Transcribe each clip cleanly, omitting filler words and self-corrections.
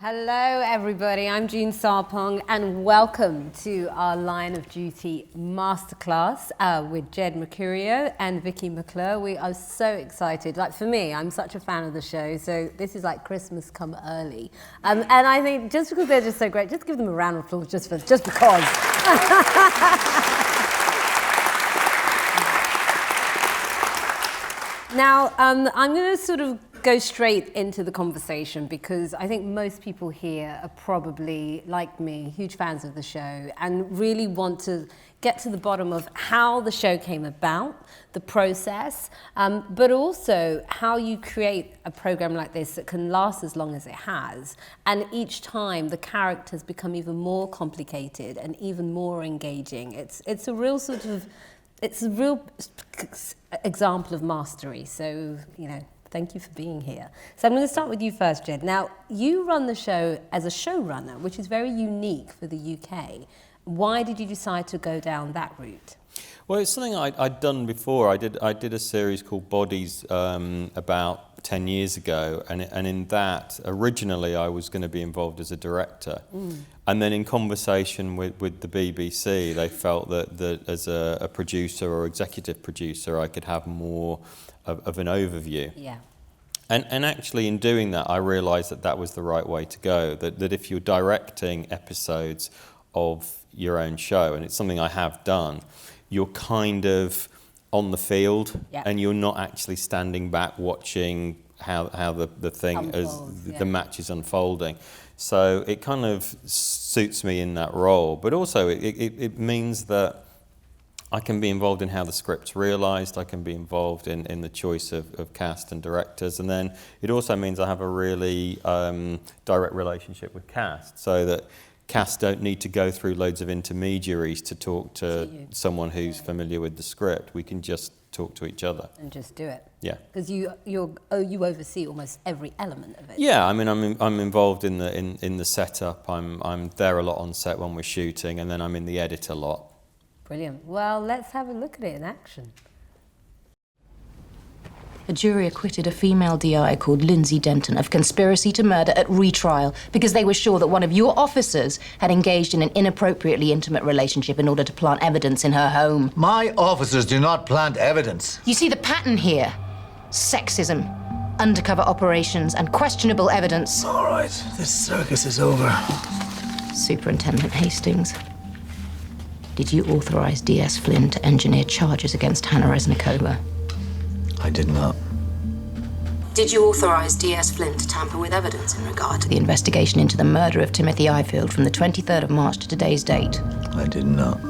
Hello everybody, I'm Jean Sarpong and welcome to our Line of Duty Masterclass with Jed Mercurio and Vicky McClure. We are so excited. Like for me, I'm such a fan of the show, so this is like Christmas come early. And I think just because they're just so great, just give them a round of applause just because. Now, I'm going to sort of go straight into the conversation because I think most people here are probably, like me, huge fans of the show and really want to get to the bottom of how the show came about, the process, but also how you create a program like this that can last as long as it has. And each time the characters become even more complicated and even more engaging. It's a real sort of, it's a real example of mastery. So, you know, thank you for being here. So I'm going to start with you first, Jed. Now, you run the show as a showrunner, which is very unique for the UK. Why did you decide to go down that route? Well, it's something I'd done before. I did a series called Bodies about 10 years ago, and in that, originally I was going to be involved as a director. And then in conversation with the BBC, they felt that as a producer or executive producer, I could have more of an overview. Yeah. And actually in doing that, I realised that was the right way to go, that if you're directing episodes of your own show, and it's something I have done, you're kind of on the field, and you're not actually standing back watching how the thing unfolds, the match is unfolding. So it kind of suits me in that role, but also it means that I can be involved in how the script's realised, I can be involved in the choice of cast and directors, and then it also means I have a really direct relationship with cast, so that cast don't need to go through loads of intermediaries to talk to someone who's familiar with the script. We can just talk to each other. And just do it. Yeah. Because you oversee almost every element of it. Yeah, I mean, I'm involved in the setup. I'm there a lot on set when we're shooting, and then I'm in the edit a lot. Brilliant. Well, let's have a look at it in action. A jury acquitted a female DI called Lindsay Denton of conspiracy to murder at retrial because they were sure that one of your officers had engaged in an inappropriately intimate relationship in order to plant evidence in her home. My officers do not plant evidence. You see the pattern here? Sexism, undercover operations, and questionable evidence. All right, this circus is over. Superintendent Hastings, did you authorize DS Flynn to engineer charges against Hannah Resnikova? I did not. Did you authorize DS Flynn to tamper with evidence in regard to the investigation into the murder of Timothy Ifield from the 23rd of March to today's date? I did not.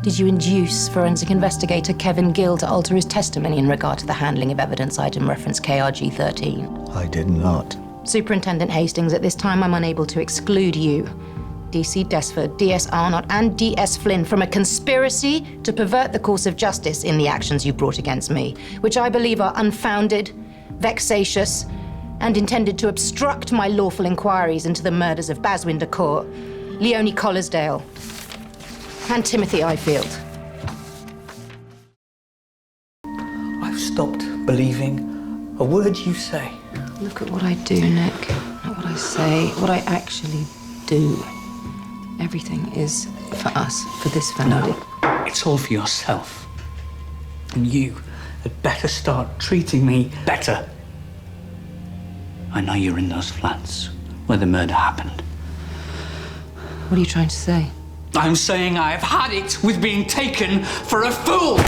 Did you induce forensic investigator Kevin Gill to alter his testimony in regard to the handling of evidence item reference KRG 13? I did not. Superintendent Hastings, at this time I'm unable to exclude you, DC Desford, DS Arnott, and DS Flynn from a conspiracy to pervert the course of justice in the actions you brought against me, which I believe are unfounded, vexatious, and intended to obstruct my lawful inquiries into the murders of Baswinder Kaur, Leonie Collisdale, and Timothy Ifield. I've stopped believing a word you say. Look at what I do, Nick. Not what I say, what I actually do. Everything is for us, for this family. No, it's all for yourself. And you had better start treating me better. I know you're in those flats where the murder happened. What are you trying to say? I'm saying I've had it with being taken for a fool!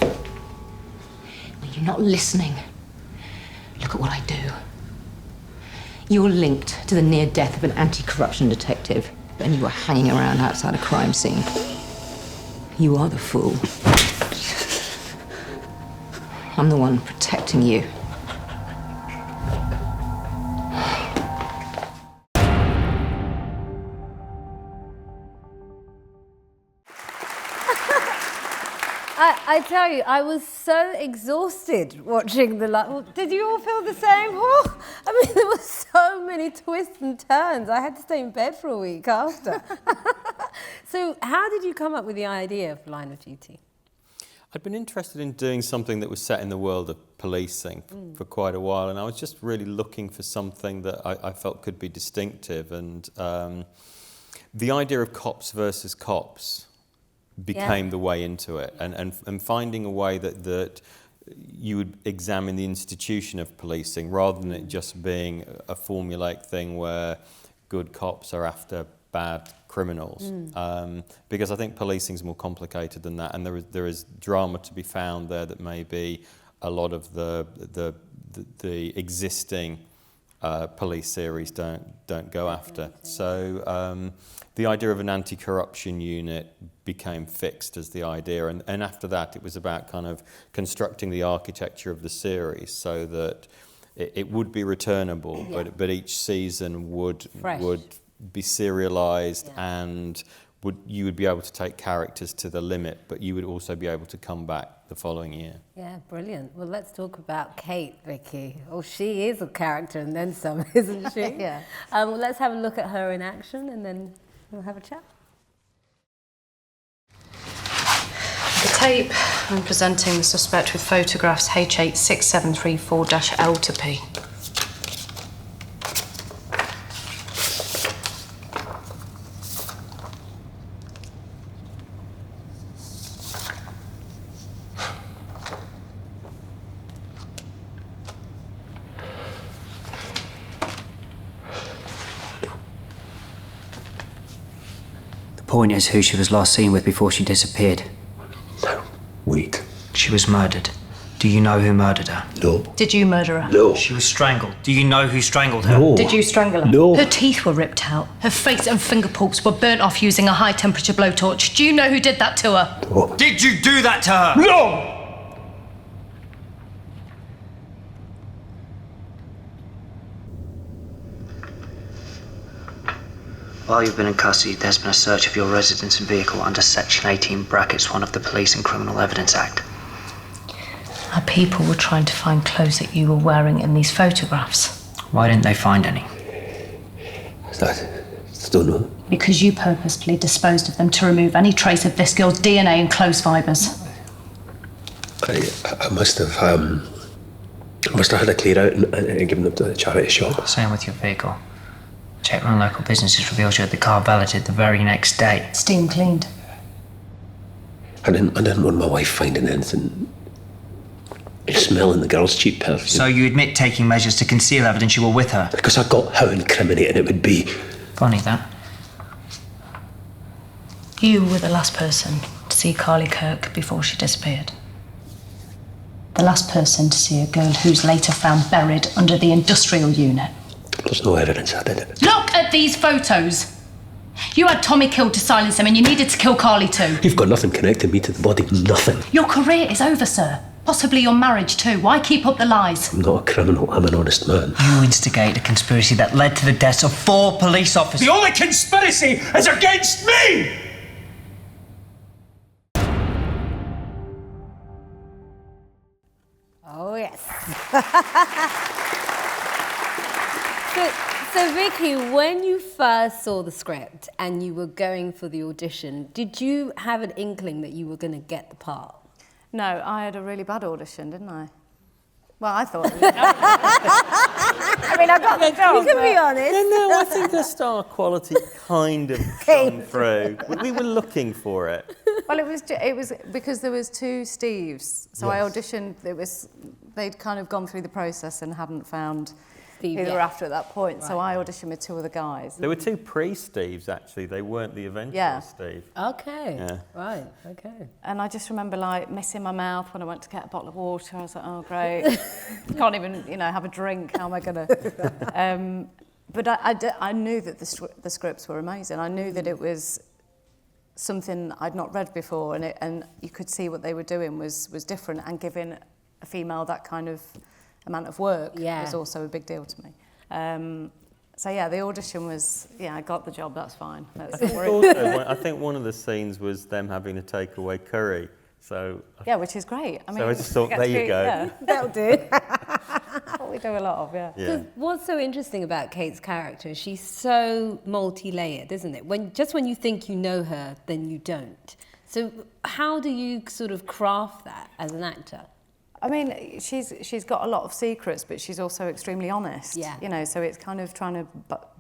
Well, you're not listening. Look at what I do. You're linked to the near death of an anti-corruption detective, and you were hanging around outside a crime scene. You are the fool. I'm the one protecting you. I tell you, I was so exhausted watching did you all feel the same? Oh, I mean, there were so many twists and turns. I had to stay in bed for a week after. So how did you come up with the idea of Line of Duty? I'd been interested in doing something that was set in the world of policing for quite a while, and I was just really looking for something that I felt could be distinctive. And the idea of cops versus cops became the way into it, and finding a way that you would examine the institution of policing rather than it just being a formulaic thing where good cops are after bad criminals, because I think policing is more complicated than that, and there is drama to be found there that maybe a lot of the existing police series don't go after. So the idea of an anti-corruption unit became fixed as the idea, and after that it was about kind of constructing the architecture of the series so that it would be returnable, but each season would be serialized, and you would be able to take characters to the limit, but you would also be able to come back the following year. Yeah, brilliant. Well, let's talk about Kate, Vicky. Oh, she is a character and then some, isn't she? Yeah. Well, let's have a look at her in action and then we'll have a chat. The tape, I'm presenting the suspect with photographs H86734-L to P. The point is who she was last seen with before she disappeared. No. Wait. She was murdered. Do you know who murdered her? No. Did you murder her? No. She was strangled. Do you know who strangled her? No. Did you strangle her? No. Her teeth were ripped out. Her face and fingerpulps were burnt off using a high-temperature blowtorch. Do you know who did that to her? No. Did you do that to her? No! While you've been in custody, there's been a search of your residence and vehicle under Section 18 brackets 1 of the Police and Criminal Evidence Act. Our people were trying to find clothes that you were wearing in these photographs. Why didn't they find any? I don't know. Because you purposefully disposed of them to remove any trace of this girl's DNA and clothes fibres. I must have had a clear out and given them to the charity shop. Same with your vehicle. Check on local businesses reveals you had the car valeted the very next day. Steam cleaned. I didn't want my wife finding anything smelling the girl's cheap perfume. So you admit taking measures to conceal evidence you were with her? Because I got how incriminating it would be. Funny that. You were the last person to see Carly Kirk before she disappeared. The last person to see a girl who's later found buried under the industrial unit. There's no evidence I did it. Look at these photos! You had Tommy killed to silence him and you needed to kill Carly too. You've got nothing connecting me to the body, nothing. Your career is over, sir. Possibly your marriage too. Why keep up the lies? I'm not a criminal, I'm an honest man. You instigate a conspiracy that led to the deaths of 4 police officers. The only conspiracy is against me! Oh, yes. So Vicky, when you first saw the script and you were going for the audition, did you have an inkling that you were going to get the part? No, I had a really bad audition, didn't I? Well, I thought. I mean, I got the job. You can be honest. No, I think the star quality kind of came through. We were looking for it. Well, it was because there was 2 Steves, so I auditioned. They'd kind of gone through the process and hadn't found Steve, who they were after at that point. Right. So I auditioned with 2 other guys. There were 2 pre-Steves, actually. They weren't the eventual Steve. Okay. Yeah. Right. Okay. And I just remember like missing my mouth when I went to get a bottle of water. I was like, oh great, can't even have a drink. How am I gonna? But I knew that the scripts were amazing. I knew that it was something I'd not read before, and you could see what they were doing was different, and giving a female that kind of amount of work was also a big deal to me. So yeah, the audition was, I got the job, that's fine. I think one of the scenes was them having to take away curry. So which is great. I mean, so I just thought, there you go. Yeah. That'll do. That's what we do a lot of, Yeah. What's so interesting about Kate's character, she's so multi-layered, isn't it? When you think you know her, then you don't. So how do you sort of craft that as an actor? I mean, she's got a lot of secrets, but she's also extremely honest. Yeah. You know, so it's kind of trying to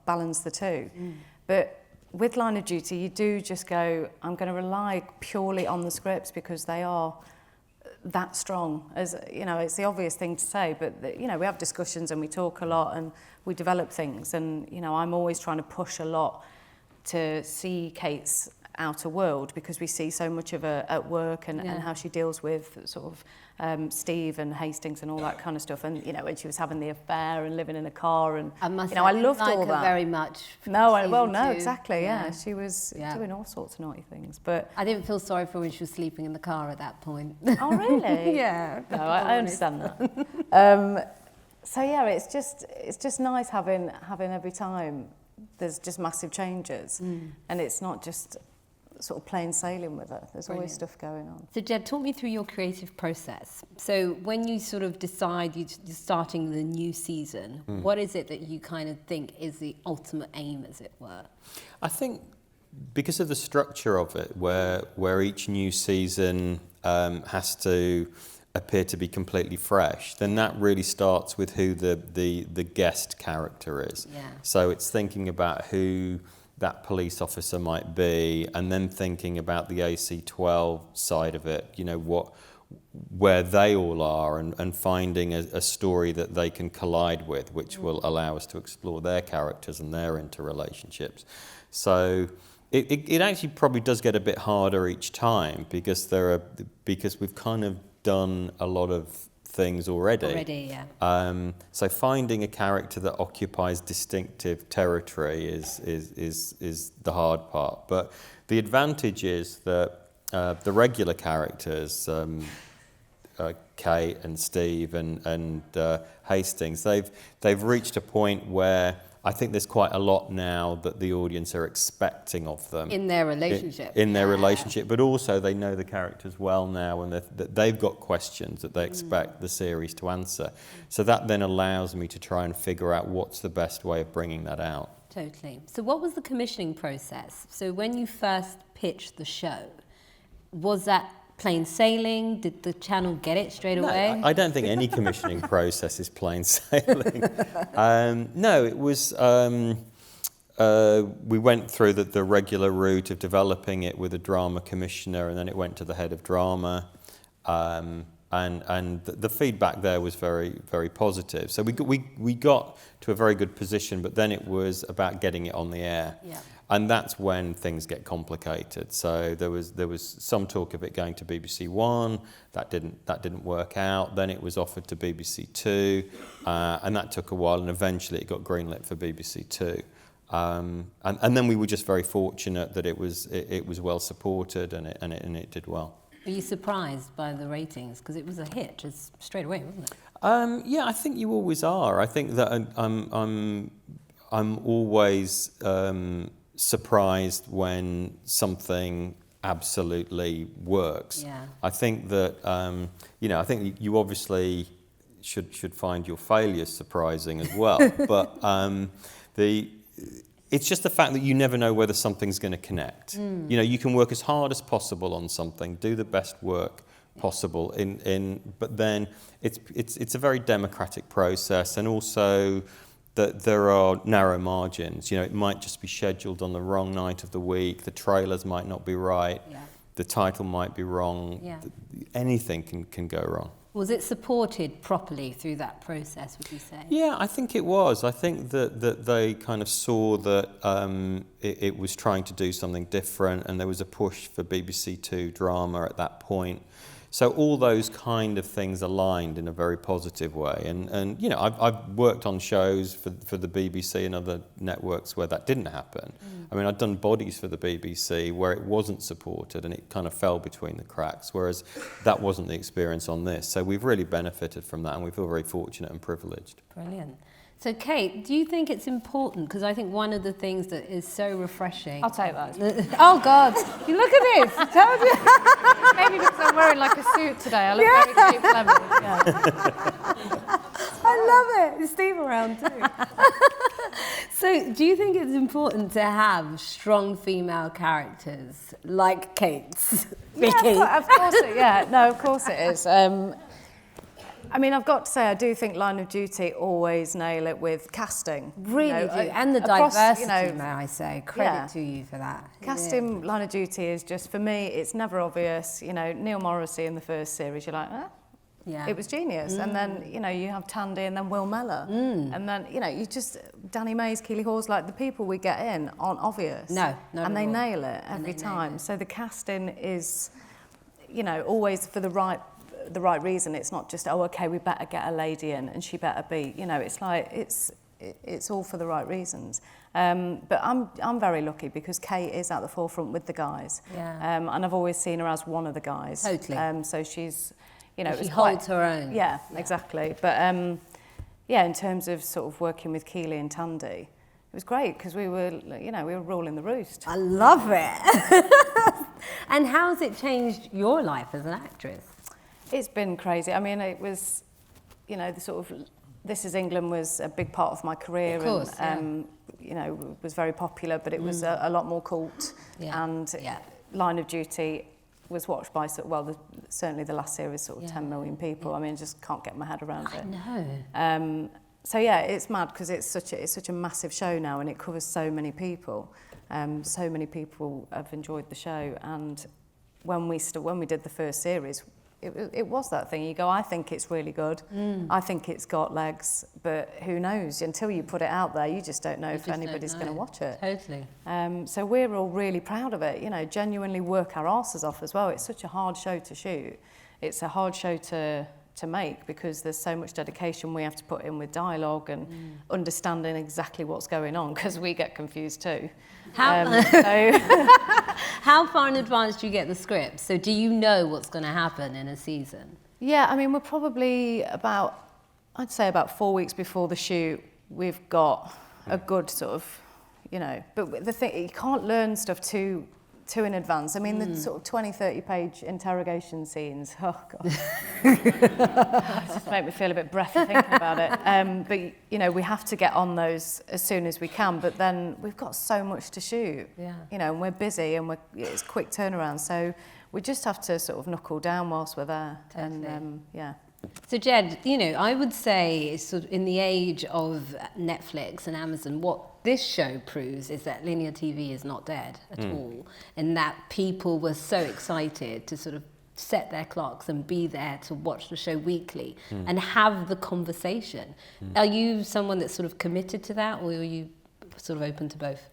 balance the two. But with Line of Duty, you do just go, I'm going to rely purely on the scripts because they are that strong. As you know, it's the obvious thing to say, but you know, we have discussions and we talk a lot and we develop things. And you know, I'm always trying to push a lot to see Kate's outer world because we see so much of her at work and how she deals with sort of Steve and Hastings and all that kind of stuff. And you know, when she was having the affair and living in a car, and I loved like all her that very much. Exactly. Yeah, she was doing all sorts of naughty things. But I didn't feel sorry for her when she was sleeping in the car at that point. Oh really? Yeah. No, I understand that. So yeah, it's just nice having every time there's just massive changes, and it's not just sort of plain sailing with her. There's always stuff going on. So Jed, talk me through your creative process. So when you sort of decide you're starting the new season, what is it that you kind of think is the ultimate aim, as it were? I think because of the structure of it, where each new season has to appear to be completely fresh, then that really starts with who the guest character is. Yeah. So it's thinking about who that police officer might be, and then thinking about the AC-12 side of it, you know, where they all are, and finding a story that they can collide with, which will allow us to explore their characters and their interrelationships. So it actually probably does get a bit harder each time because we've kind of done a lot of things already. So finding a character that occupies distinctive territory is the hard part. But the advantage is that the regular characters, Kate and Steve and Hastings, they've reached a point where I think there's quite a lot now that the audience are expecting of them. In their relationship. In their relationship, but also they know the characters well now, and that they've got questions that they expect the series to answer. So that then allows me to try and figure out what's the best way of bringing that out. Totally. So what was the commissioning process? So when you first pitched the show, was that plain sailing? Did the channel get it straight away? I don't think any commissioning process is plain sailing. No, it was. We went through the regular route of developing it with a drama commissioner, and then it went to the head of drama, and the feedback there was very, very positive. So we got to a very good position, but then it was about getting it on the air. Yeah. And that's when things get complicated. So there was some talk of it going to BBC One. That didn't work out. Then it was offered to BBC Two, and that took a while. And eventually it got greenlit for BBC Two. And then we were just very fortunate that it was well supported and it did well. Were you surprised by the ratings? Because it was a hit just straight away, wasn't it? Yeah, I think you always are. I think that I'm always surprised when something absolutely works. Yeah. I think that I think you obviously should find your failures surprising as well. But it's just the fact that you never know whether something's going to connect. You know, you can work as hard as possible on something, do the best work possible but then it's a very democratic process, and also that there are narrow margins. You know, it might just be scheduled on the wrong night of the week. The trailers might not be right. Yeah. The title might be wrong. Yeah. Anything can go wrong. Was it supported properly through that process, would you say? Yeah, I think it was. I think that they kind of saw that it was trying to do something different, and there was a push for BBC Two drama at that point. So all those kind of things aligned in a very positive way. And you know, I've worked on shows for the BBC and other networks where that didn't happen. I mean, I'd done Bodies for the BBC where it wasn't supported and it kind of fell between the cracks, whereas that wasn't the experience on this. So we've really benefited from that, and we feel very fortunate and privileged. Brilliant. So Kate, do you think it's important? Because I think one of the things that is so refreshing... I'll take that. Oh God, you look at this. Told you. Maybe because I'm wearing like a suit today. I look very Kate Fleming. Yeah. I love it. Is Steve around too? So, do you think it's important to have strong female characters like Kate's? Vicky? Yeah, of course of course it is. I mean, I've got to say, I do think Line of Duty always nail it with casting. Really do. And the diversity, may I say. Credit to you for that. Casting Line of Duty is just, for me, it's never obvious. You know, Neil Morrissey in the first series, you're like, Yeah. It was genius. And then, you know, you have Thandie and then Will Mellor. And then, you know, Danny Mays, Keeley Hawes, like the people we get in aren't obvious. No. And they nail it every time. So the casting is, you know, always for the right reason. It's not just, oh, okay, we better get a lady in and she better be, you know, it's like, it's all for the right reasons. But I'm very lucky because Kate is at the forefront with the guys. Yeah. And I've always seen her as one of the guys. Totally. So she's, you know, she holds her own. Yeah, exactly. But in terms of sort of working with Keeley and Thandie, it was great because we were ruling the roost. I love it. And how has it changed your life as an actress? It's been crazy. I mean, it was, you know, the sort of This Is England was a big part of my career. Of course, and you know, was very popular, but it was a lot more cult. And Line of Duty was watched by, certainly the last series, sort of 10 million people. I mean, I just can't get my head around it. I know. So yeah, it's mad because it's such a massive show now, and it covers so many people. So many people have enjoyed the show, and when we did the first series, it was that thing. You go, I think it's really good. I think it's got legs, but who knows? Until you put it out there, you just don't know if anybody's going to watch it. Totally. So we're all really proud of it. You know, genuinely work our asses off as well. It's such a hard show to shoot. It's a hard show to make because there's so much dedication we have to put in with dialogue and understanding exactly what's going on because we get confused too. How far in advance do you get the script? So do you know what's going to happen in a season? Yeah, I mean, we're probably I'd say about 4 weeks before the shoot, we've got a good sort of, you know, but the thing, you can't learn stuff too in advance. I mean, the sort of 20, 30-page interrogation scenes, oh, God. It just make me feel a bit breathy thinking about it. But, you know, we have to get on those as soon as we can, but then we've got so much to shoot, you know, and we're busy and it's quick turnaround, so we just have to sort of knuckle down whilst we're there. Totally. And, So Jed, you know, I would say sort of in the age of Netflix and Amazon, what this show proves is that linear TV is not dead at all, and that people were so excited to sort of set their clocks and be there to watch the show weekly and have the conversation. Are you someone that's sort of committed to that, or are you sort of open to both?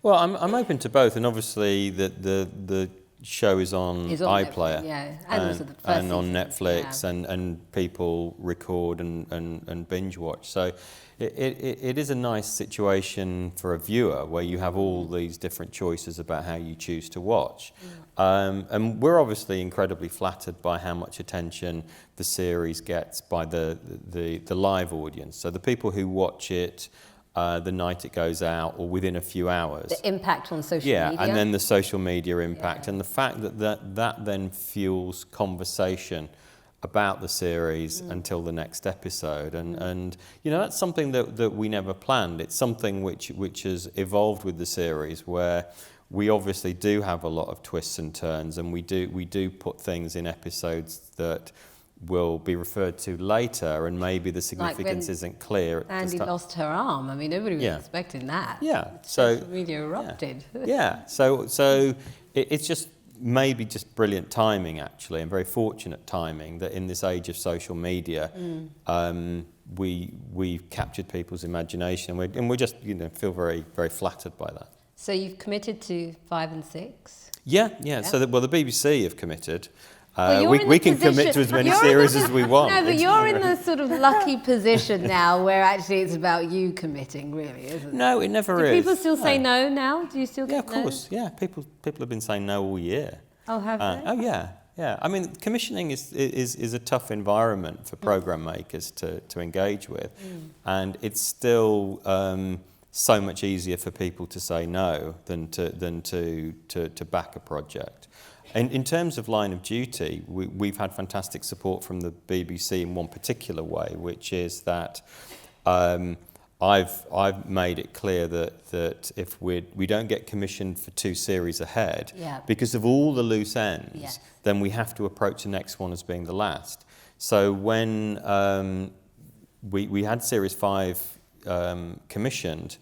Well, I'm open to both, and obviously the show is on iPlayer, and on Netflix, and people record and binge watch. So it is a nice situation for a viewer where you have all these different choices about how you choose to watch. And we're obviously incredibly flattered by how much attention the series gets by the live audience. So the people who watch it the night it goes out or within a few hours. The impact on social media. Yeah, and then the social media impact and the fact that then fuels conversation about the series until the next episode. And you know, that's something that we never planned. It's something which has evolved with the series, where we obviously do have a lot of twists and turns, and we do put things in episodes that will be referred to later, and maybe the significance isn't clear. Thandie lost her arm. I mean, nobody was expecting that. Yeah. So social media erupted. Yeah. So it's just maybe just brilliant timing, actually, and very fortunate timing that in this age of social media, we've captured people's imagination, and we just feel very, very flattered by that. So you've committed to 5 and 6? Yeah. So the BBC have committed. Well, we can commit to as many series as we want. No, but you're in the sort of lucky position now where actually it's about you committing, really, isn't it? No, it never is. Do people still say no now? Do you still get of course. Yeah, people have been saying no all year. Oh, have they? Oh, yeah. I mean, commissioning is a tough environment for programme makers to engage with, and it's still so much easier for people to say no than to back a project. And in terms of Line of Duty, we've had fantastic support from the BBC in one particular way, which is that I've made it clear that if we don't get commissioned for 2 series ahead, because of all the loose ends, then we have to approach the next one as being the last. So when we had Series 5 commissioned,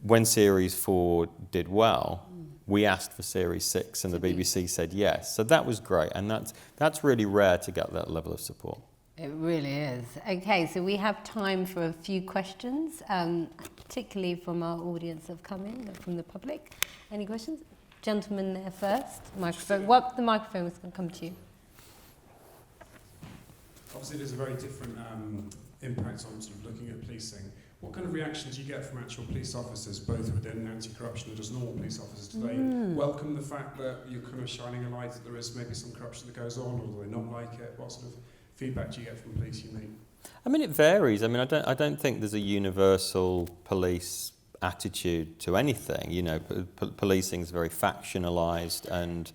when Series 4 did well, we asked for Series 6 and the BBC said yes. So that was great, and that's really rare to get that level of support. It really is. Okay, so we have time for a few questions, particularly from our audience that have come in, from the public. Any questions? Gentleman there first. Microphone. The microphone was going to come to you. Obviously, there's a very different impact on sort of looking at policing. What kind of reactions do you get from actual police officers, both within anti-corruption and just normal police officers? Do they welcome the fact that you're kind of shining a light that there is maybe some corruption that goes on, or do they not like it? What sort of feedback do you get from police you meet? I mean, it varies. I mean, I don't think there's a universal police attitude to anything. You know, policing is very factionalised, and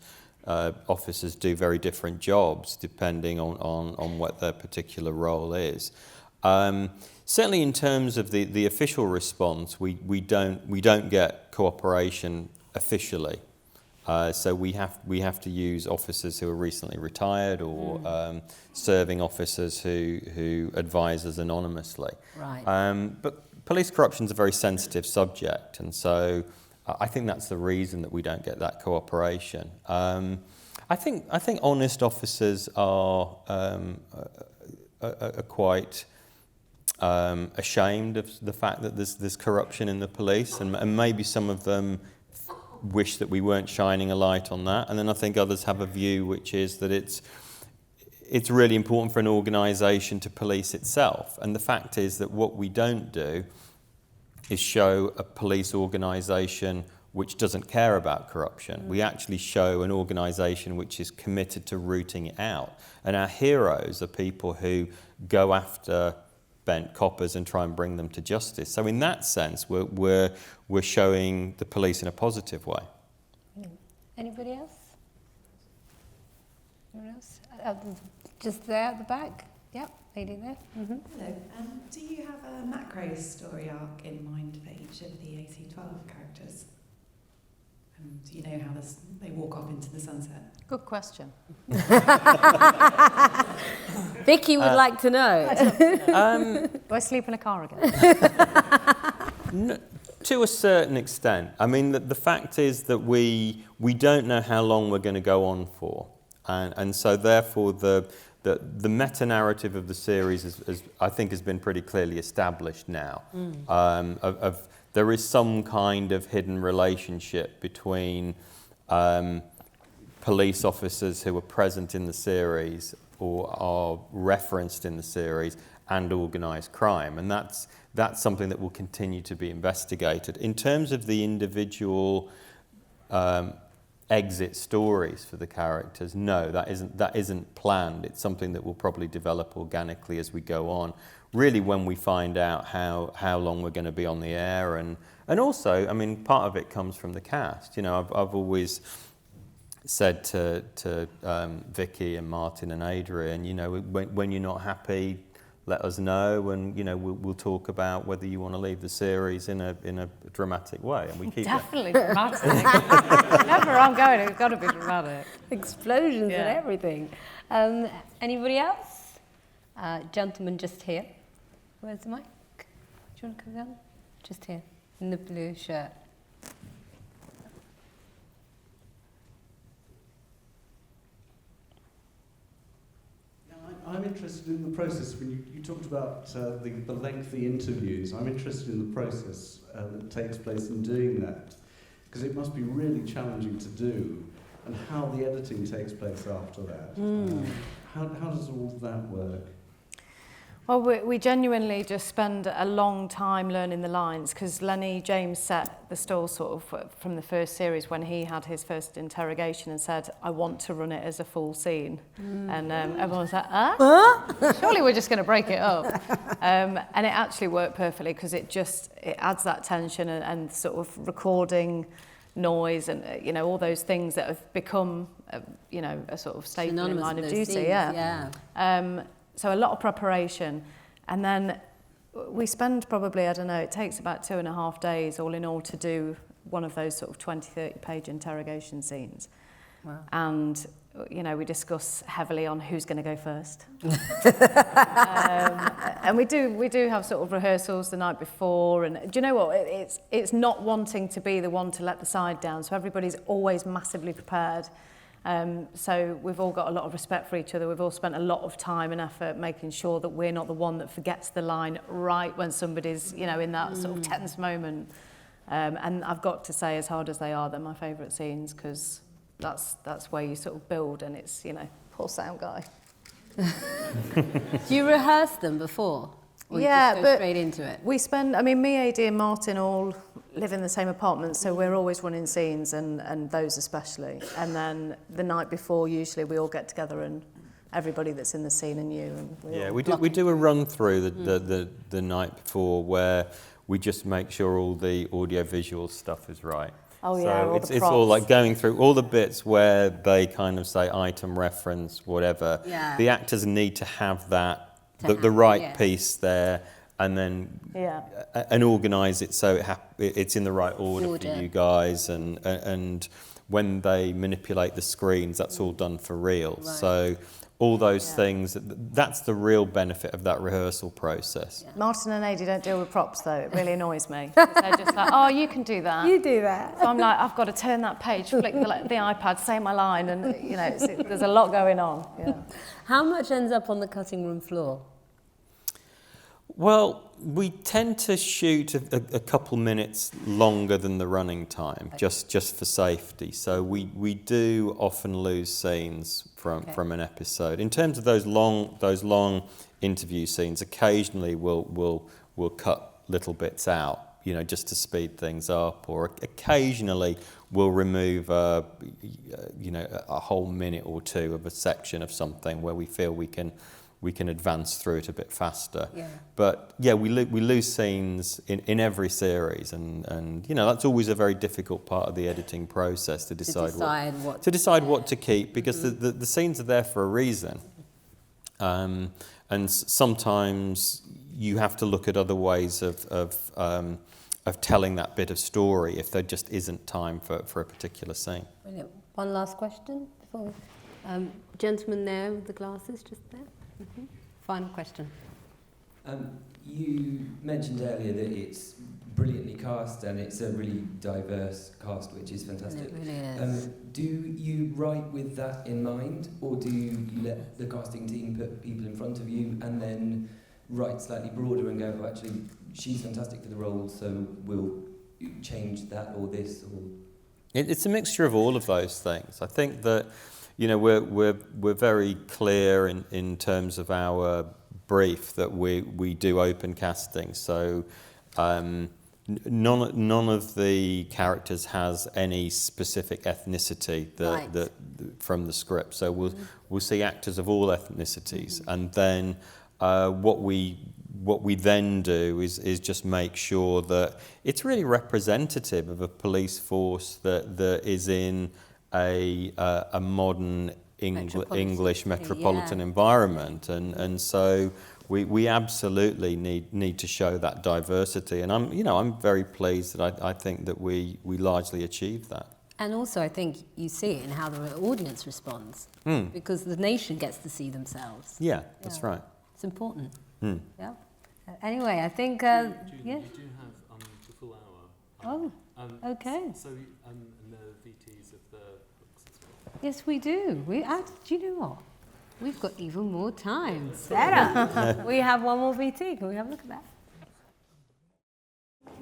officers do very different jobs depending on what their particular role is. Certainly, in terms of the official response, we don't get cooperation officially. So we have to use officers who are recently retired, or serving officers who advise us anonymously. Right. But police corruption is a very sensitive subject, and so I think that's the reason that we don't get that cooperation. I think honest officers are quite ashamed of the fact that there's corruption in the police, and maybe some of them wish that we weren't shining a light on that. And then I think others have a view which is that it's really important for an organisation to police itself. And the fact is that what we don't do is show a police organisation which doesn't care about corruption. We actually show an organisation which is committed to rooting it out. And our heroes are people who go after bent coppers and try and bring them to justice. So in that sense, we're showing the police in a positive way. Anybody else? Anyone else? Just there at the back. Yep, lady there. Mm-hmm. Hello. Do you have a macro story arc in mind for each of the 1812 characters? Do you know how they walk off into the sunset? Good question. Vicky would like to know. Do I sleep in a car again? To a certain extent. I mean, the fact is that we don't know how long we're going to go on for. And so therefore the meta-narrative of the series is, I think, has been pretty clearly established now. There is some kind of hidden relationship between police officers who are present in the series or are referenced in the series and organised crime, and that's something that will continue to be investigated. In terms of the individual exit stories for the characters, no, that isn't planned. It's something that will probably develop organically as we go on. Really, when we find out how long we're going to be on the air, and also, I mean, part of it comes from the cast. You know, I've always said to Vicky and Martin and Adrian, you know, when you're not happy, let us know, and you know we'll talk about whether you want to leave the series in a dramatic way, and we keep definitely dramatic. Whenever I'm going, it's got to be dramatic. Explosions and everything. Anybody else? Gentleman just here. Where's the mic? Do you want to come down? Just here, in the blue shirt. I'm interested in the process. When you talked about the lengthy interviews, I'm interested in the process that takes place in doing that, because it must be really challenging to do, and how the editing takes place after that. How does all that work? Well, we genuinely just spend a long time learning the lines, because Lenny James set the stall sort of from the first series when he had his first interrogation and said, I want to run it as a full scene. And everyone was like, surely we're just going to break it up. And it actually worked perfectly, because it adds that tension and sort of recording noise and, you know, all those things that have become, you know, a sort of staple in Line of Duty. Scenes, So a lot of preparation, and then we spend probably, I don't know, it takes about 2.5 days all in all to do one of those sort of 20, 30 page interrogation scenes. Wow. And, you know, we discuss heavily on who's going to go first. And we do have sort of rehearsals the night before. And do you know what? It's not wanting to be the one to let the side down. So everybody's always massively prepared. So we've all got a lot of respect for each other. We've all spent a lot of time and effort making sure that we're not the one that forgets the line right when somebody's, you know, in that sort of tense moment. And I've got to say, as hard as they are, they're my favourite scenes, because that's where you sort of build, and it's, you know, poor sound guy. Do you rehearse them before? Or Yeah, you just go but straight into it? we spend, I mean, me, AD and Martin all live in the same apartment, so we're always running scenes, and those especially. And then the night before, usually we all get together, and everybody that's in the scene and you. And we do a run through the night before where we just make sure all the audio-visual stuff is right. Oh, so yeah, all it's the all props. like going through all the bits where they kind of say item, reference, whatever. Yeah. The actors need to have that, the right piece there, and then and organise it so it's in the right order for you guys, and when they manipulate the screens, that's all done for real. Right. So all those things, that's the real benefit of that rehearsal process. Yeah. Martin and Adie don't deal with props, though. It really annoys me. They're just like, oh, you can do that. You do that. So I'm like, I've got to turn that page, flick the iPad, say my line, and, you know, there's a lot going on. Yeah. How much ends up on the cutting room floor? Well, we tend to shoot a couple minutes longer than the running time, just for safety. So we do often lose scenes from an episode. In terms of those long interview scenes, occasionally we'll cut little bits out, you know, just to speed things up, or occasionally we'll remove a whole minute or two of a section of something where we feel we can advance through it a bit faster. Yeah. But yeah, we lose scenes in every series, and you know, that's always a very difficult part of the editing process to decide what to keep, because the scenes are there for a reason. And sometimes you have to look at other ways of telling that bit of story if there just isn't time for a particular scene. Brilliant. One last question before gentleman there with the glasses, just there. Mm-hmm. Final question. You mentioned earlier that it's brilliantly cast and it's a really diverse cast, which is fantastic. It really is. Do you write with that in mind, or do you let the casting team put people in front of you and then write slightly broader and go, oh, actually, she's fantastic for the role, so we'll change that or this? Or It's a mixture of all of those things. I think that, you know, we're very clear in terms of our brief that we do open casting. So none of the characters has any specific ethnicity that from the script. So we'll see actors of all ethnicities, and then what we then do is just make sure that it's really representative of a police force that is in a modern English metropolitan environment, and so we absolutely need to show that diversity, and I'm very pleased that I think that we largely achieved that. And also, I think you see it in how the audience responds, because the nation gets to see themselves. Yeah, that's right. It's important. Yeah. Anyway, I think You do have the full hour. Okay. So and the VTs of the books as well. Yes, we do. Do you know what? We've got even more time. Better. We have one more VT. Can we have a look at that?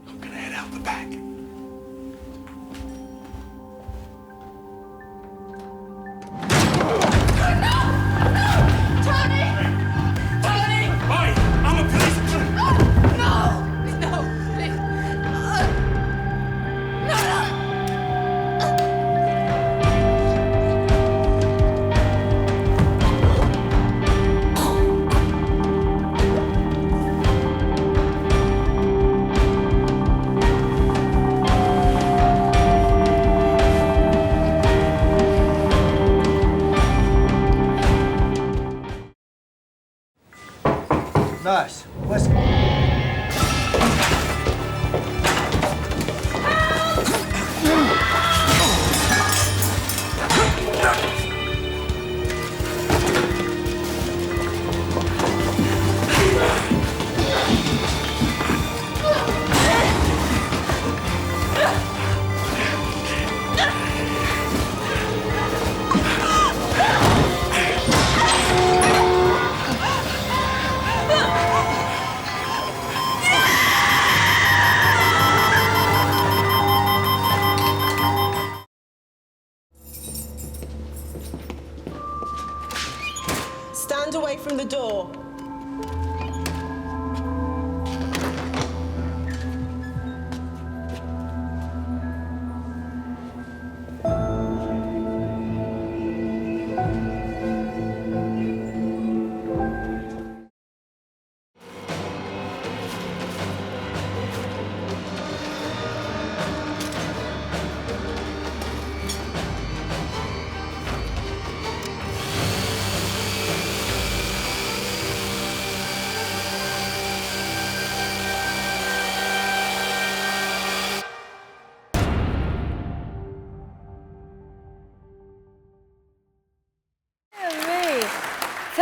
I'm gonna head out the back. Nice. What's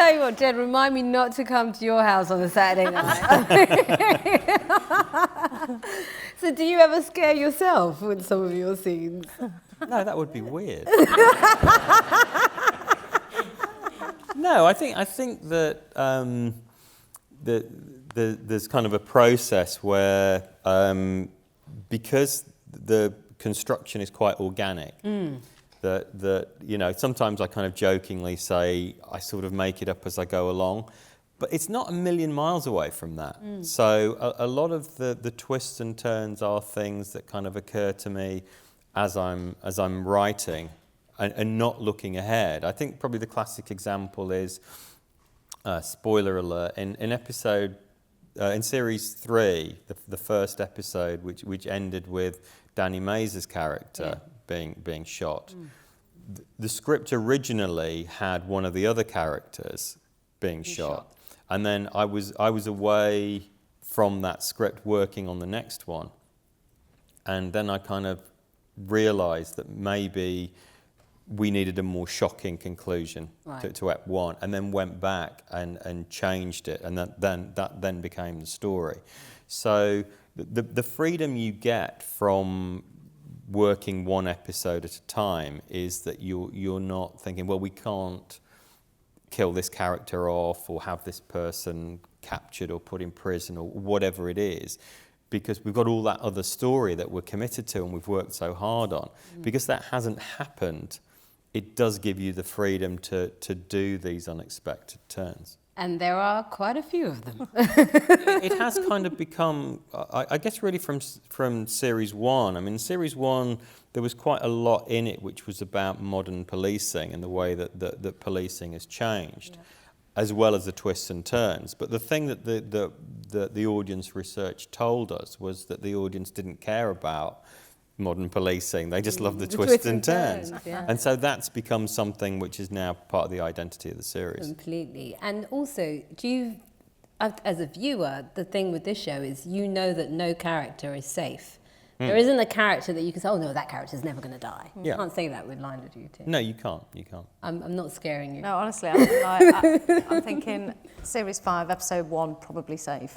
tell you what, Jed, remind me not to come to your house on a Saturday night. So do you ever scare yourself with some of your scenes? No, that would be weird. No, I think that there's kind of a process where because the construction is quite organic, that you know, sometimes I kind of jokingly say I sort of make it up as I go along, but it's not a million miles away from that. So a lot of the twists and turns are things that kind of occur to me as I'm writing and not looking ahead. I think probably the classic example is spoiler alert in episode in series 3, the first episode, which ended with Danny Mays' character being shot. The script originally had one of the other characters being shot, and then I was away from that script working on the next one, and then I kind of realised that maybe we needed a more shocking conclusion to Ep 1, and then went back and changed it, and that then became the story. So the freedom you get from working one episode at a time is that you're not thinking, well, we can't kill this character off or have this person captured or put in prison or whatever it is, because we've got all that other story that we're committed to and we've worked so hard on. Because that hasn't happened, it does give you the freedom to do these unexpected turns. And there are quite a few of them. It has kind of become, I guess, really from series 1. I mean, series 1, there was quite a lot in it which was about modern policing and the way that policing has changed, as well as the twists and turns. But the thing that the audience research told us was that the audience didn't care about modern policing. They just love the twists and turns. And so that's become something which is now part of the identity of the series. Completely. And also, do you, as a viewer, the thing with this show is you know that no character is safe. There isn't a character that you can say, oh no, that character's never going to die. You can't say that with Line of Duty. No, you can't. I'm not scaring you. No, honestly, I'm thinking series 5, episode 1, probably safe.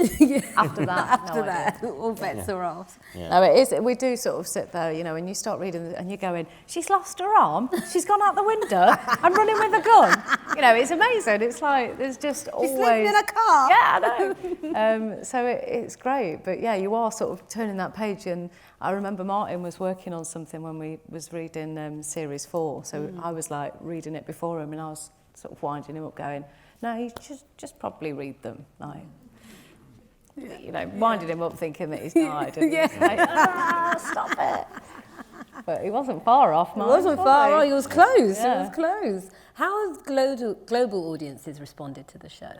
After that, all bets are off. No, it is. We do sort of sit there, you know, and you start reading and you're going, she's lost her arm, she's gone out the window, I'm running with a gun. You know, it's amazing. It's like there's just always. She's sleeping in a car. Yeah, I know. So it's great, but yeah, you are sort of turning that page. And I remember Martin was working on something when we was reading series 4, so I was like reading it before him, and I was sort of winding him up, going, "No, you just probably read them." Like, you know, winding him up, thinking that he's died. And he's like, stop it! But he wasn't far off. He wasn't far off. He was close. Yeah. It was close. How have global audiences responded to the show?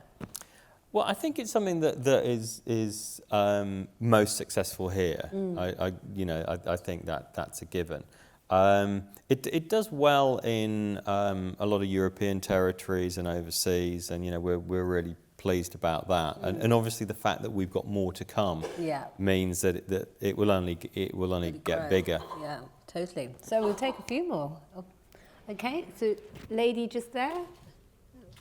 Well, I think it's something that is most successful here. I think that's a given. It does well in a lot of European territories and overseas, and we're really pleased about that. And obviously the fact that we've got more to come means that it will only get bigger. Yeah, totally. So we'll take a few more. Okay, so lady just there.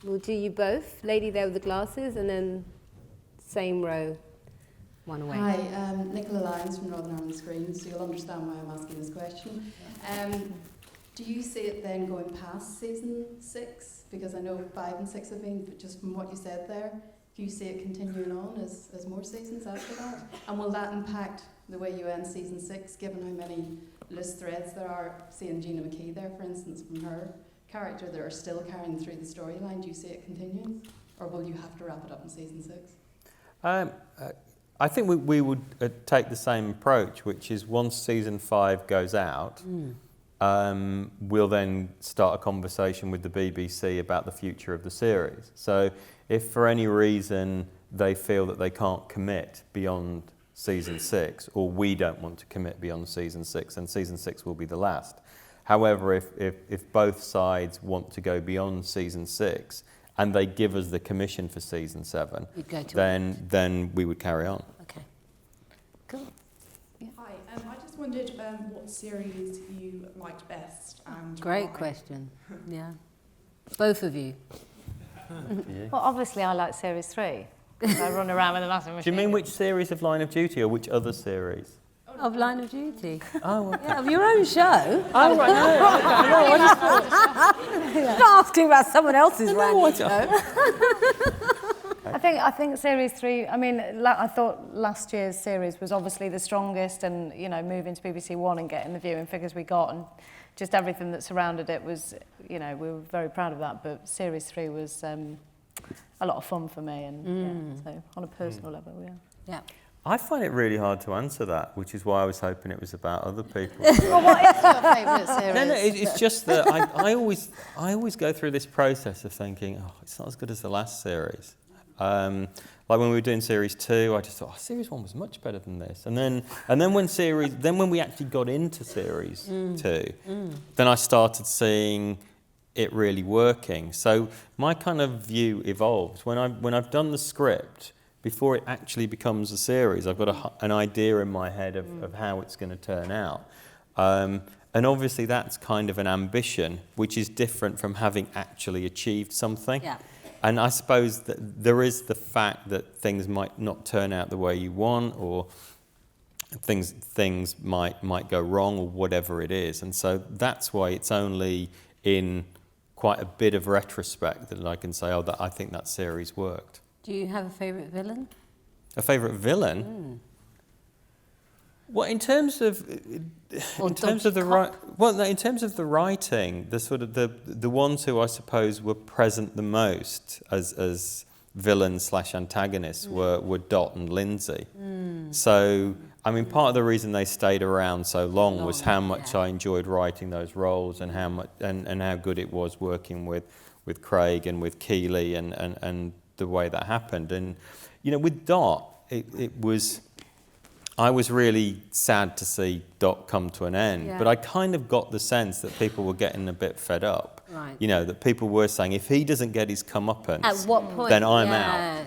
We'll do you both. Lady there with the glasses, and then same row, one away. Hi, Nicola Lyons from Northern Ireland Screens, so you'll understand why I'm asking this question. Do you see it then going past season 6? Because I know 5 and 6 have been, but just from what you said there, do you see it continuing on as more seasons after that? And will that impact the way you end season 6, given how many loose threads there are, seeing Gina McKee there, for instance, from her character that are still carrying through the storyline? Do you see it continuing, or will you have to wrap it up in season 6? I think we would take the same approach, which is once season 5 goes out, we'll then start a conversation with the BBC about the future of the series. So if for any reason they feel that they can't commit beyond season 6, or we don't want to commit beyond season 6, then season 6 will be the last. However, if both sides want to go beyond season 6 and they give us the commission for season 7, then we would carry on. Okay. Cool. Yeah. Hi, I just wondered what series you liked best and Great why. question. Yeah. Both of you. Well, obviously I like series 3. I run around with a massive machine. Do you mean which series of Line of Duty or which other series? Of Line of Duty. Oh, okay. Yeah, of your own show. Oh, right, Not asking about someone else's random show. I think series 3. I mean, I thought last year's series was obviously the strongest, and moving to BBC One and getting the viewing figures we got, and just everything that surrounded it was, we were very proud of that. But series 3 was a lot of fun for me, and so on a personal level, yeah. I find it really hard to answer that, which is why I was hoping it was about other people. Well, what is your favourite series? No, it's just that I always go through this process of thinking, oh, it's not as good as the last series. Like when we were doing series 2, I just thought, oh, series 1 was much better than this. And then when we actually got into series 2, then I started seeing it really working. So my kind of view evolves when I've done the script. Before it actually becomes a series, I've got an idea in my head of how it's going to turn out. And obviously that's kind of an ambition, which is different from having actually achieved something. Yeah. And I suppose that there is the fact that things might not turn out the way you want, or things might go wrong, or whatever it is. And so that's why it's only in quite a bit of retrospect that I can say, oh, I think that series worked. Do you have a favourite villain? A favourite villain? Well, in terms of the writing, the sort of the ones who I suppose were present the most as villains / antagonists were Dot and Lindsay. So I mean, part of the reason they stayed around so long was how much I enjoyed writing those roles, and how much and how good it was working with Craig and with Keeley and the way that happened. And with Dot, I was really sad to see Dot come to an end, but I kind of got the sense that people were getting a bit fed up. Right. That people were saying, if he doesn't get his comeuppance, at what point? then I'm out.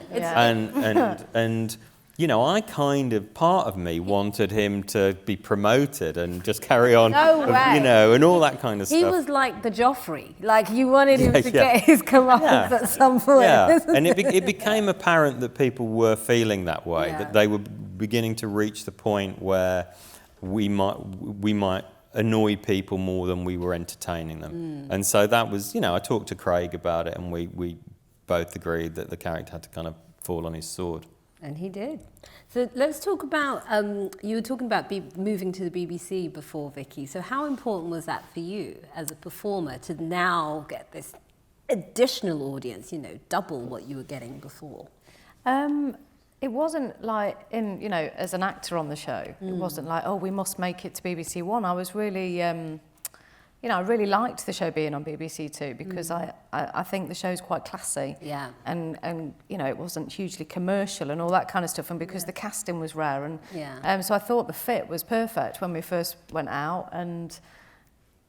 And I kind of, part of me wanted him to be promoted and just carry on, and all that kind of stuff. He was like the Joffrey, like you wanted him to get his comeuppance at some point. Yeah, and it became apparent that people were feeling that way, that they were beginning to reach the point where we might annoy people more than we were entertaining them. And so that was, I talked to Craig about it, and we both agreed that the character had to kind of fall on his sword. And he did. So let's talk about, you were talking about moving to the BBC before, Vicky. So how important was that for you as a performer to now get this additional audience, double what you were getting before? It wasn't like, as an actor on the show, it wasn't like, oh, we must make it to BBC One. I was really, I really liked the show being on BBC Two because I think the show's quite classy. Yeah. And it wasn't hugely commercial and all that kind of stuff, and because the casting was rare, and so I thought the fit was perfect when we first went out,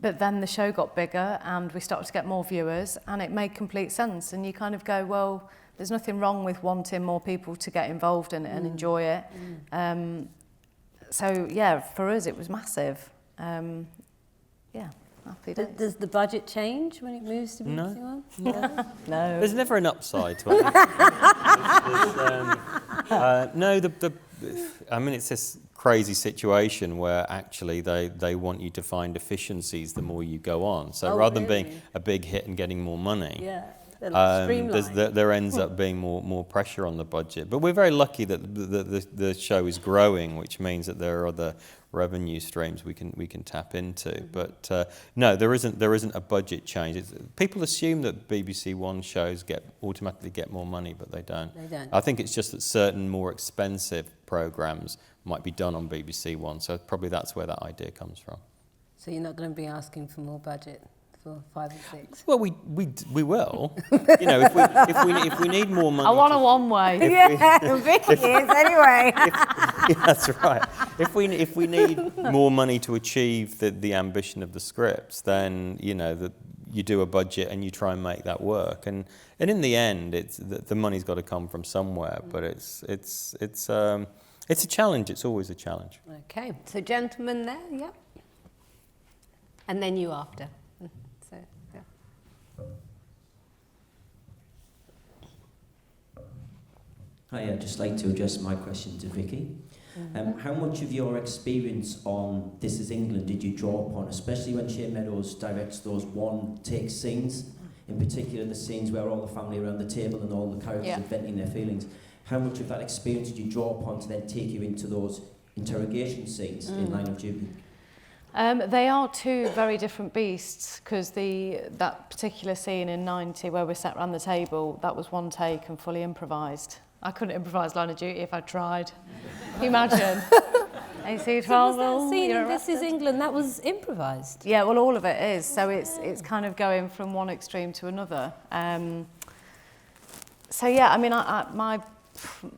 but then the show got bigger and we started to get more viewers, and it made complete sense, and you kind of go, well, there's nothing wrong with wanting more people to get involved in it and enjoy it. So yeah, for us it was massive. Happy days. Does the budget change when it moves to BBC One? No. There's never an upside to it. I mean, it's this crazy situation where actually they want you to find efficiencies the more you go on. So rather than being a big hit and getting more money, there ends up being more pressure on the budget. But we're very lucky that the show is growing, which means that there are other revenue streams we can tap into. But no, there isn't a budget change. People assume that BBC One shows automatically get more money, but they don't. They don't. I think it's just that certain more expensive programmes might be done on BBC One, so probably that's where that idea comes from. So you're not going to be asking for more budget for 5 and 6? Well, we will. If we need more money. I want a one-way. Vicky is anyway. That's right. If we need more money to achieve the ambition of the scripts, then you do a budget and you try and make that work. And in the end, the money's got to come from somewhere. But it's a challenge. It's always a challenge. Okay. So gentlemen there, yep. And then you after. Hi, I'd just like to address my question to Vicky. How much of your experience on This Is England did you draw upon, especially when Shane Meadows directs those one-take scenes, in particular the scenes where all the family are around the table and all the characters are venting their feelings? How much of that experience did you draw upon to then take you into those interrogation scenes in Line of Duty? They are two very different beasts, because that particular scene in 90 where we sat around the table, that was one take and fully improvised. I couldn't improvise Line of Duty if I tried. Can you imagine? AC12. So was that scene in This Is England, that was improvised? Yeah, well, all of it is. So it's kind of going from one extreme to another. So yeah, I mean,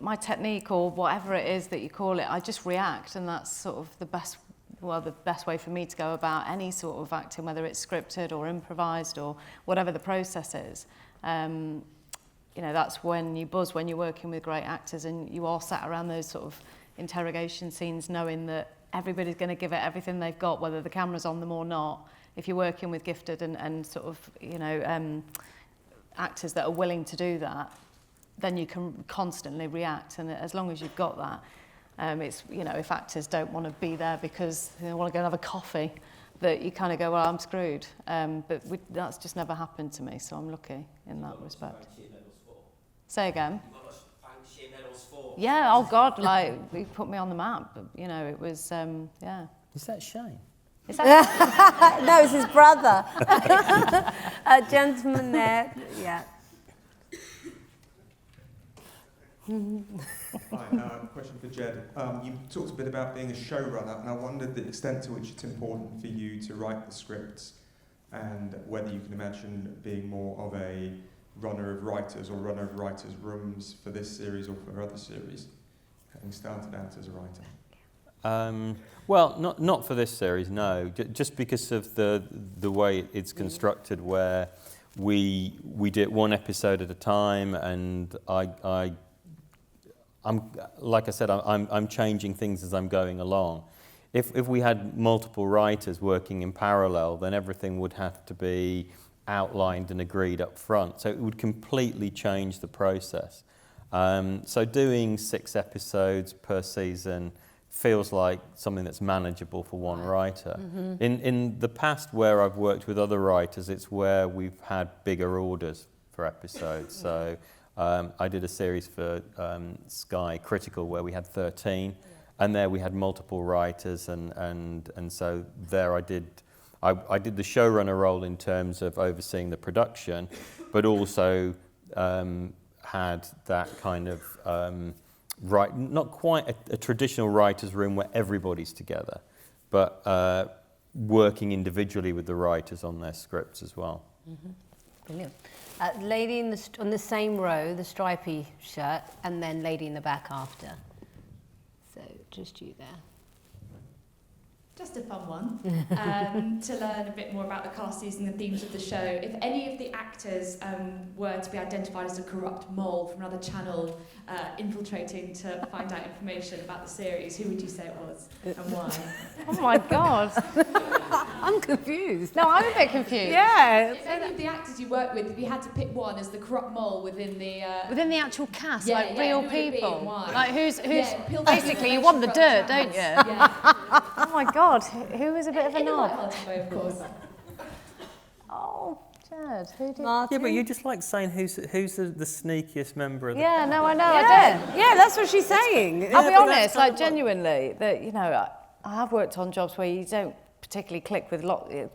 my technique, or whatever it is that you call it, I just react, and that's sort of the best way for me to go about any sort of acting, whether it's scripted or improvised or whatever the process is. You know, that's when you buzz, when you're working with great actors and you all sat around those sort of interrogation scenes knowing that everybody's going to give it everything they've got, whether the camera's on them or not. If you're working with gifted and sort of, you know, actors that are willing to do that, then you can constantly react, and as long as you've got that, it's, you know, if actors don't want to be there because they want to go and have a coffee, that you kind of go, well, I'm screwed. But that's just never happened to me, so I'm lucky in that respect. Say again? Yeah, oh God, like, he put me on the map. You know, it was, yeah. Is that Shane? Is that No, it's his brother. A gentleman there, yeah. Hi, question for Jed. You talked a bit about being a showrunner, and I wondered the extent to which it's important for you to write the scripts, and whether you can imagine being more of a runner of writers or runner of writers' rooms for this series or for other series, having started out as a writer. Well, not for this series, no. Just because of the way it's constructed, where we did one episode at a time, and I'm like I said, I'm changing things as I'm going along. If we had multiple writers working in parallel, then everything would have to be outlined and agreed up front. So it would completely change the process. So doing 6 episodes per season feels like something that's manageable for one writer. Mm-hmm. In the past, where I've worked with other writers, it's where we've had bigger orders for episodes. So I did a series for Sky Critical where we had 13, and there we had multiple writers, and so there I did the showrunner role in terms of overseeing the production, but also had that kind of not quite a traditional writer's room where everybody's together, but working individually with the writers on their scripts as well. Mm-hmm. Brilliant. Lady on the same row, the stripy shirt, and then lady in the back after. So just you there. Just a fun one, to learn a bit more about the cast using the themes of the show. If any of the actors were to be identified as a corrupt mole from another channel infiltrating to find out information about the series, who would you say it was and why? Oh my God. I'm confused. No, I'm a bit confused. Yeah. If any of the actors you worked with, if you had to pick one as the corrupt mole within the... within the actual cast, yeah, like yeah, real who would it be people. and why? Like who's peel back basically the you want the information dirt, from don't you? Yeah. Oh my God, who is a bit of a In a knob? light-hearted way, of course. Oh, Jed, who did? Yeah, but you just like saying who's the sneakiest member of the... Yeah, no, I know, Yeah, I do. yeah, that's what she's saying. I'll be honest, like genuinely, that, you know, I have worked on jobs where you don't particularly click with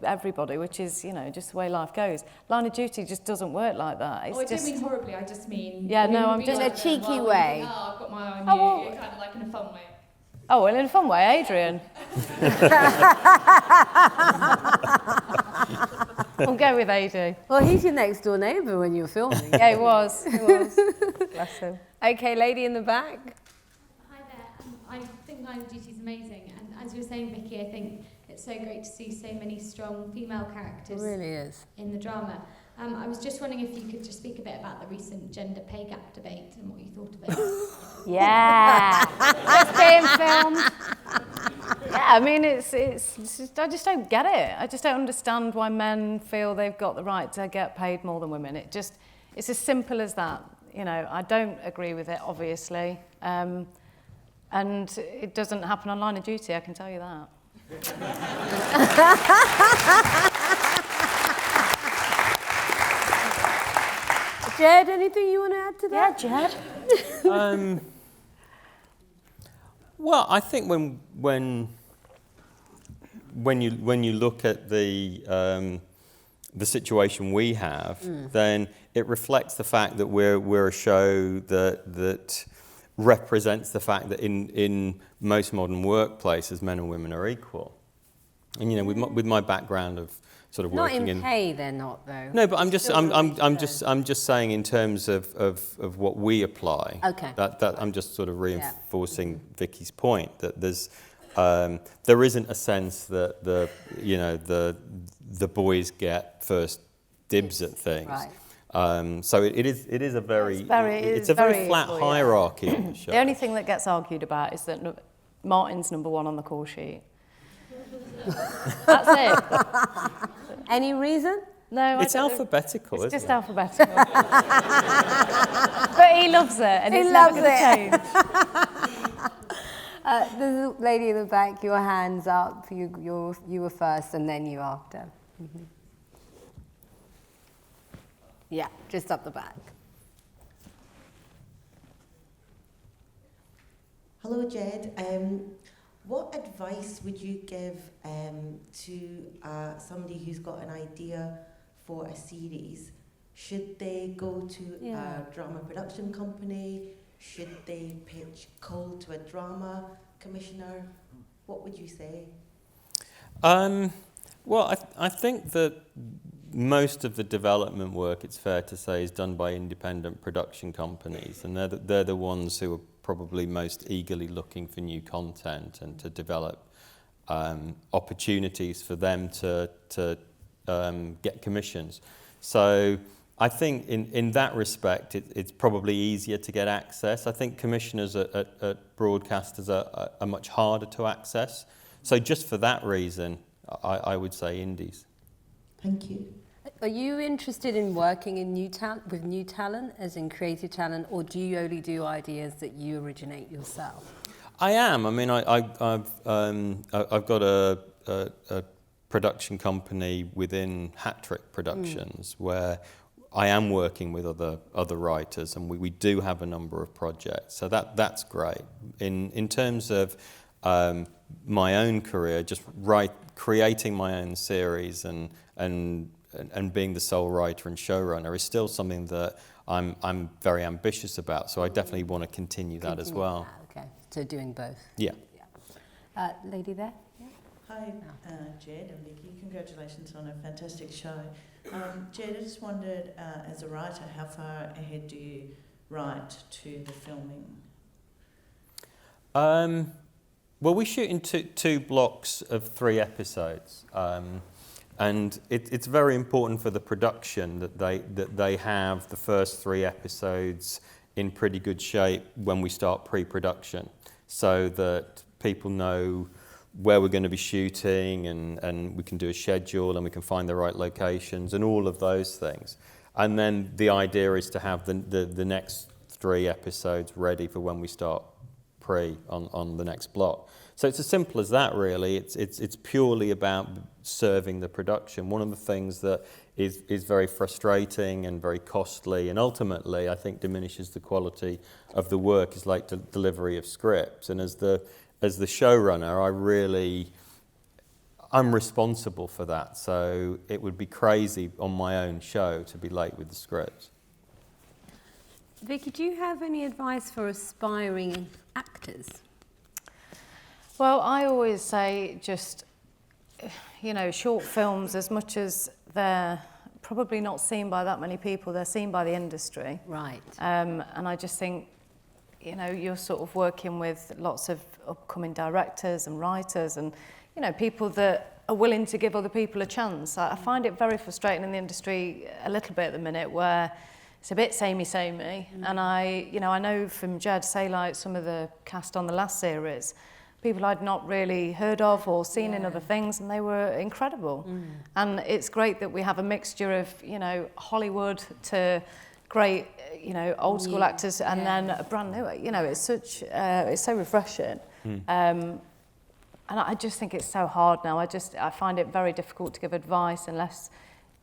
everybody, which is, you know, just the way life goes. Line of Duty just doesn't work like that. It's I just... don't mean horribly, I just mean... Yeah, no, I'm just... In a cheeky way. Oh, I've got my eye on Oh, you. well- You're kind of like in a fun way. Oh, well, in a fun way, Adrian. We'll go with AD. Well, he's your next door neighbour when you were filming. Yeah, he was. He was. Bless him. Okay, lady in the back. Hi there. I think Line of Duty is amazing, and as you were saying, Vicky, I think it's so great to see so many strong female characters. It really is. In the drama. I was just wondering if you could just speak a bit about the recent gender pay gap debate and what you thought of it. Yeah. It's being filmed. Yeah, I mean, it's just, I just don't get it. I just don't understand why men feel they've got the right to get paid more than women. It's as simple as that. you know, I don't agree with it, obviously. And it doesn't happen on Line of Duty, I can tell you that. Jed, anything you want to add to that? Yeah, Jed. Well, I think when you look at the situation we have, then it reflects the fact that we're a show that represents the fact that in most modern workplaces, men and women are equal. And you know, with my background of sort of working Not in pay, they're not though. No, but I'm just saying in terms of what we apply. Okay. That I'm just sort of reinforcing Vicky's point that there isn't a sense that the boys get first dibs at things. Right. So it is a very it's a very very flat equal, hierarchy in the show. The only thing that gets argued about is that Martin's number 1 on the call sheet. That's it. Any reason? No, it's alphabetical, it's isn't just it? alphabetical. But he loves it, and He it's loves never going to it. change. There's a lady in the back, your hand's up. You were first, and then you after. Mm-hmm. Yeah, just up the back. Hello, Jed. What advice would you give to somebody who's got an idea for a series? Should they go to a drama production company? Should they pitch cold to a drama commissioner? What would you say? Well, I think that most of the development work, it's fair to say, is done by independent production companies, and they're the ones who are probably most eagerly looking for new content and to develop opportunities for them to get commissions. So I think in that respect, it's probably easier to get access. I think commissioners at broadcasters are much harder to access. So just for that reason, I would say indies. Thank you. Are you interested in working in with new talent, as in creative talent, or do you only do ideas that you originate yourself? I am. I mean, I've got a production company within Hat Trick Productions where I am working with other writers, and we do have a number of projects. So that's great. In terms of my own career, just creating my own series and being the sole writer and showrunner is still something that I'm very ambitious about. So I definitely want to continue that as well. Okay, so doing both. Yeah. Lady there. Yeah. Hi, Jed and Vicky. Congratulations on a fantastic show. Jed, I just wondered, as a writer, how far ahead do you write to the filming? Well, we shoot in two blocks of 3 episodes. And it's very important for the production that they have the first 3 episodes in pretty good shape when we start pre-production, so that people know where we're going to be shooting and we can do a schedule and we can find the right locations and all of those things. And then the idea is to have the next 3 episodes ready for when we start on the next block. So it's as simple as that, really. It's purely about serving the production. One of the things that is very frustrating and very costly, and ultimately I think diminishes the quality of the work, is like the delivery of scripts. And as the showrunner, I'm responsible for that. So it would be crazy on my own show to be late with the scripts. Vicky, do you have any advice for aspiring actors? Well, I always say just, short films, as much as they're probably not seen by that many people, they're seen by the industry. Right. And I just think, you're sort of working with lots of upcoming directors and writers and, people that are willing to give other people a chance. I find it very frustrating in the industry a little bit at the minute where it's a bit samey. And I know from Jed, say like some of the cast on the last series, people I'd not really heard of or seen in other things, and they were incredible. And it's great that we have a mixture of, Hollywood to great, old school actors, and then a brand new. It's so refreshing. And I just think it's so hard now. I find it very difficult to give advice unless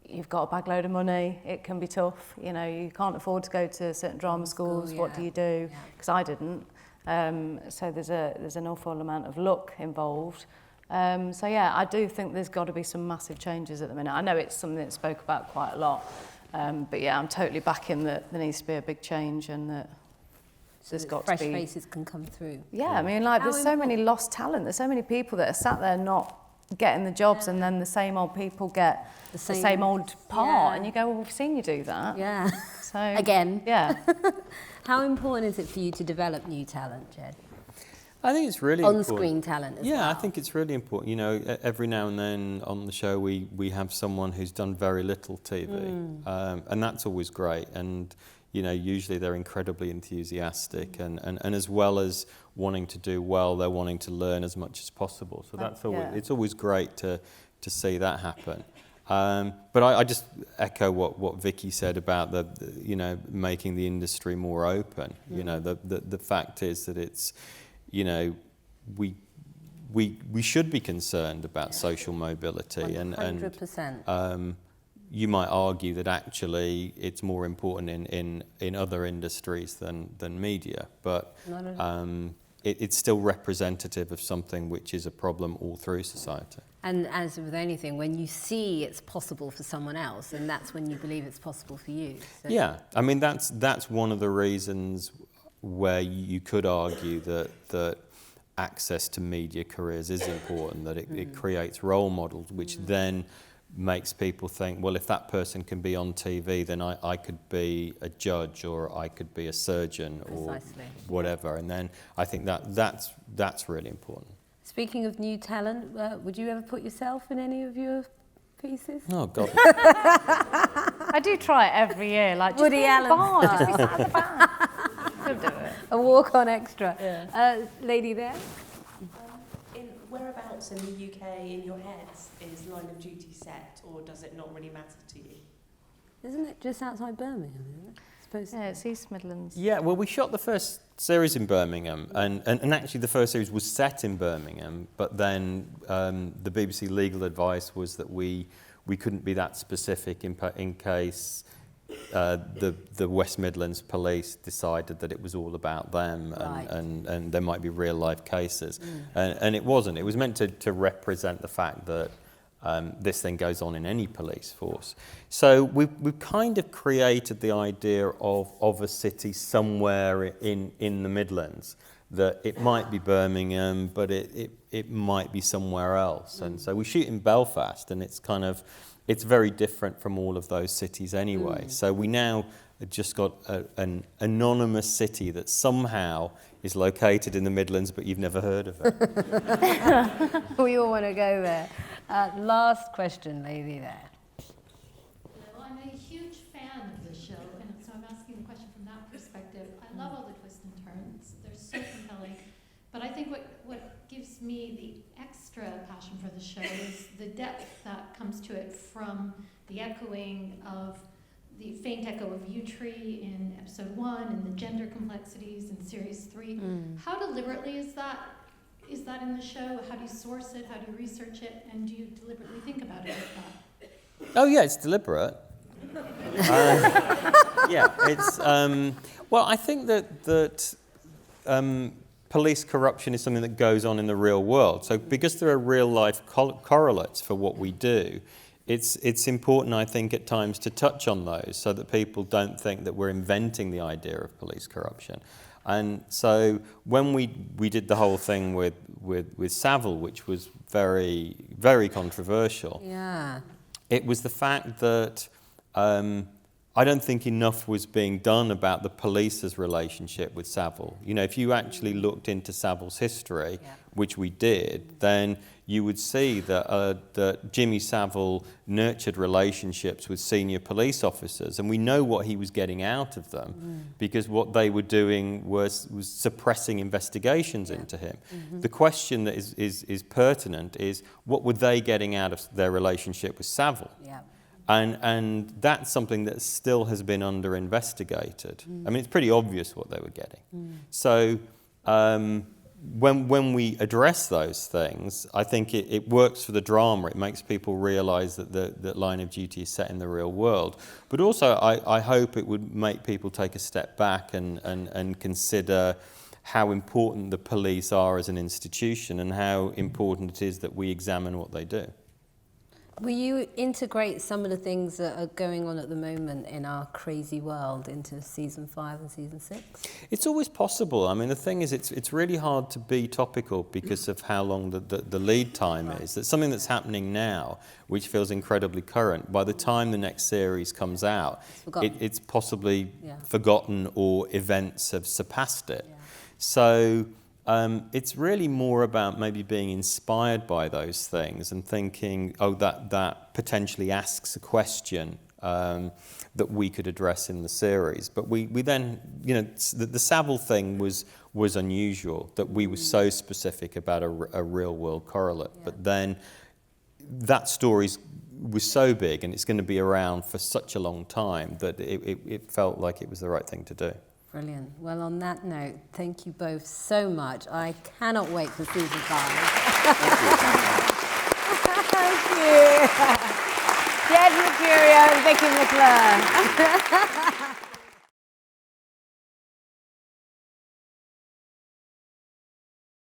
you've got a bag load of money. It can be tough. You can't afford to go to certain drama schools. What do you do? Because I didn't. So there's an awful amount of luck involved. I do think there's got to be some massive changes at the minute. I know it's something that's spoke about quite a lot. But I'm totally backing that there needs to be a big change and that there's got fresh to be... faces can come through. Yeah, I mean, there's so many lost talent. There's so many people that are sat there not getting the jobs, and then the same old people get the same old part, and you go, well, we've seen you do that. Yeah. So again. Yeah. How important is it for you to develop new talent, Jed? I think it's really important. On-screen talent as well. Yeah, I think it's really important. Every now and then on the show we have someone who's done very little TV, and that's always great. And usually they're incredibly enthusiastic, and as well as wanting to do well, they're wanting to learn as much as possible. So that's always it's always great to see that happen. But I just echo what Vicky said about the making the industry more open. The fact is that it's we should be concerned about social mobility, 100%. and you might argue that actually it's more important in other industries than media, but it's still representative of something which is a problem all through society. And as with anything, when you see it's possible for someone else, and that's when you believe it's possible for you. So. Yeah, I mean that's one of the reasons where you could argue that access to media careers is important, that it creates role models, which then makes people think, well, if that person can be on TV, then I could be a judge, or I could be a surgeon, or whatever. And then I think that's really important. Speaking of new talent, would you ever put yourself in any of your pieces? Oh, God. I do try it every year. Like, Woody Allen. Just be sat at the back. Could do it. A walk-on extra. Yeah. Lady there. In whereabouts in the UK in your heads is Line of Duty set, or does it not really matter to you? Isn't it just outside Birmingham? Isn't it? Yeah, it's East Midlands. Yeah, well, we shot the first series in Birmingham, and actually the first series was set in Birmingham, but then the BBC legal advice was that we couldn't be that specific in case the West Midlands police decided that it was all about them, and there might be real life cases, and it wasn't. It was meant to represent the fact that this thing goes on in any police force. So we've kind of created the idea of a city somewhere in the Midlands, that it might be Birmingham, but it might be somewhere else. And so we shoot in Belfast, and it's very different from all of those cities anyway. So we now just got an anonymous city that somehow is located in the Midlands, but you've never heard of it. We all want to go there. Last question, lady there. Hello, I'm a huge fan of the show, and so I'm asking the question from that perspective. I love all the twists and turns. They're so compelling. But I think what gives me the extra passion for the show is the depth that comes to it from the echoing of the faint echo of Yew-Tree in episode 1 and the gender complexities in series 3. How deliberately is that in the show? How do you source it? How do you research it? And do you deliberately think about it like that? Oh yeah, it's deliberate. Yeah, it's well, I think that police corruption is something that goes on in the real world. So because there are real life correlates for what we do, it's important, I think, at times to touch on those so that people don't think that we're inventing the idea of police corruption. And so when we did the whole thing with Savile, which was very, very controversial, it was the fact that I don't think enough was being done about the police's relationship with Savile. If you actually looked into Savile's history, which we did, then you would see that Jimmy Savile nurtured relationships with senior police officers, and we know what he was getting out of them because what they were doing was suppressing investigations into him. The question that is pertinent is, what were they getting out of their relationship with Savile? And that's something that still has been under-investigated. I mean, it's pretty obvious what they were getting. So when we address those things, I think it works for the drama. It makes people realise that that Line of Duty is set in the real world. But also, I hope it would make people take a step back and consider how important the police are as an institution and how important it is that we examine what they do. Will you integrate some of the things that are going on at the moment in our crazy world into season 5 and season 6? It's always possible. I mean, the thing is, it's really hard to be topical because of how long the lead time is. That's something that's happening now, which feels incredibly current. By the time the next series comes out, it's possibly forgotten or events have surpassed it. So it's really more about maybe being inspired by those things and thinking, oh, that potentially asks a question that we could address in the series. But we then, the Savile thing was unusual, that we were so specific about a real world correlate. Yeah. But then that story was so big and it's going to be around for such a long time that it felt like it was the right thing to do. Brilliant. Well, on that note, thank you both so much. I cannot wait for season 5. Thank you. Jed Mercurio and Vicky McClure.